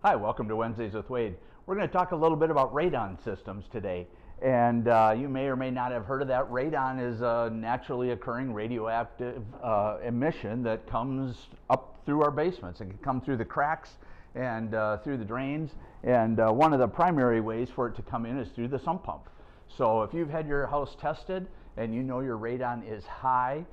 Hi, welcome to Wednesdays with Wade. We're going to talk a little bit about radon systems today. And you may or may not have heard of that. Radon is a naturally occurring radioactive emission that comes up through our basements. It can come through the cracks and through the drains. And one of the primary ways for it to come in is through the sump pump. So if you've had your house tested and you know your radon is high,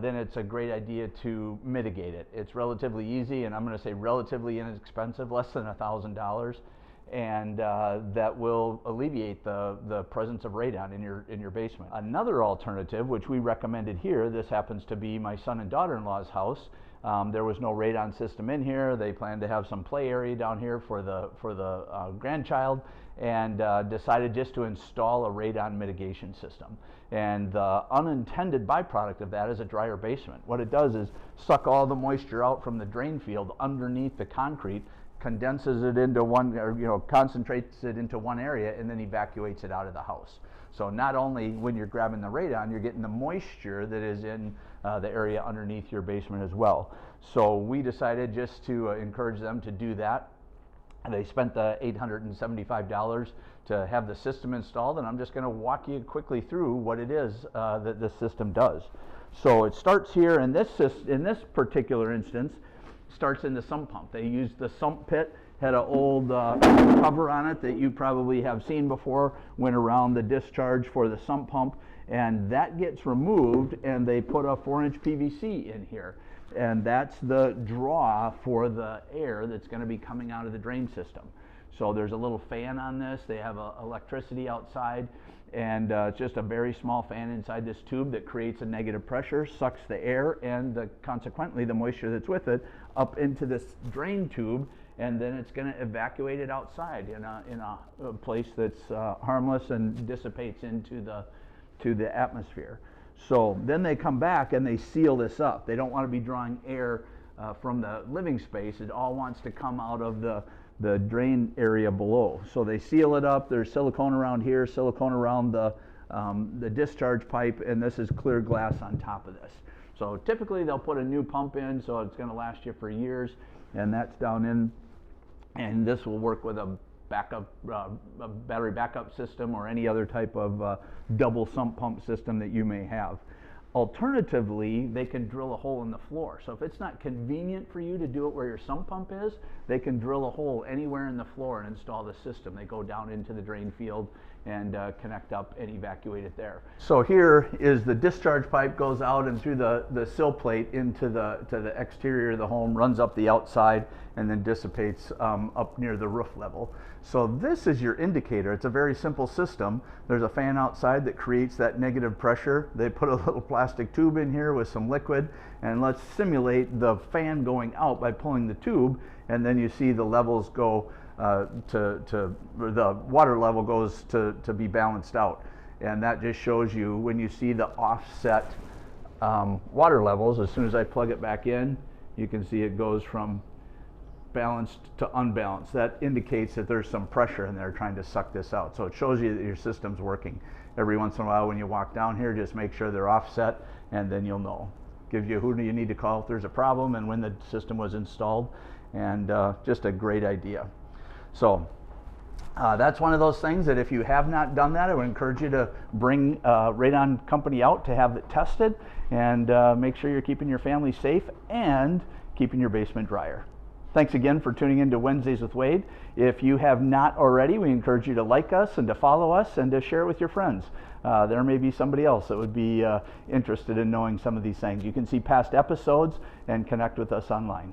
then it's a great idea to mitigate it. It's relatively easy, and I'm going to say relatively inexpensive, less than $1,000, and that will alleviate the presence of radon in your basement. Another alternative, which we recommended here, this happens to be my son and daughter-in-law's house. There was no radon system in here. They planned to have some play area down here for the grandchild, and decided just to install a radon mitigation system. And the unintended byproduct of that is a drier basement. What it does is suck all the moisture out from the drain field underneath the concrete, condenses it into one, or concentrates it into one area, and then evacuates it out of the house. So not only when you're grabbing the radon, you're getting the moisture that is in the area underneath your basement as well. So we decided just to encourage them to do that. They spent the $875 to have the system installed, and I'm just going to walk you quickly through what it is that this system does. So it starts here, in this particular instance, starts in the sump pump. They used the sump pit, had an old cover on it that you probably have seen before, went around the discharge for the sump pump, and that gets removed, and they put a 4-inch PVC in here. And that's the draw for the air that's going to be coming out of the drain system. So there's a little fan on this. They have electricity outside, and it's just a very small fan inside this tube that creates a negative pressure, sucks the air and consequently the moisture that's with it up into this drain tube, and then it's going to evacuate it outside in a place that's harmless and dissipates into the atmosphere. So then they come back and they seal this up. They don't want to be drawing air from the living space. It all wants to come out of the drain area below. So they seal it up. There's silicone around here, silicone around the discharge pipe, and this is clear glass on top of this. So typically they'll put a new pump in, so it's going to last you for years, and that's down in, and this will work with a battery backup system or any other type of double sump pump system that you may have. Alternatively, they can drill a hole in the floor. So if it's not convenient for you to do it where your sump pump is, they can drill a hole anywhere in the floor and install the system. They go down into the drain field and connect up and evacuate it there. So here is the discharge pipe, goes out and through the sill plate into the exterior of the home, runs up the outside, and then dissipates up near the roof level. So this is your indicator. It's a very simple system. There's a fan outside that creates that negative pressure. They put a little plastic tube in here with some liquid, and let's simulate the fan going out by pulling the tube, and then you see the levels go the water level goes to be balanced out. And that just shows you when you see the offset water levels, as soon as I plug it back in, you can see it goes from balanced to unbalanced. That indicates that there's some pressure in there trying to suck this out. So it shows you that your system's working. Every once in a while when you walk down here, just make sure they're offset, and then you'll know. Gives you who do you need to call if there's a problem and when the system was installed, and just a great idea. So that's one of those things that if you have not done that, I would encourage you to bring Radon Company out to have it tested, and make sure you're keeping your family safe and keeping your basement drier. Thanks again for tuning in to Wednesdays with Wade. If you have not already, we encourage you to like us and to follow us and to share it with your friends. There may be somebody else that would be interested in knowing some of these things. You can see past episodes and connect with us online.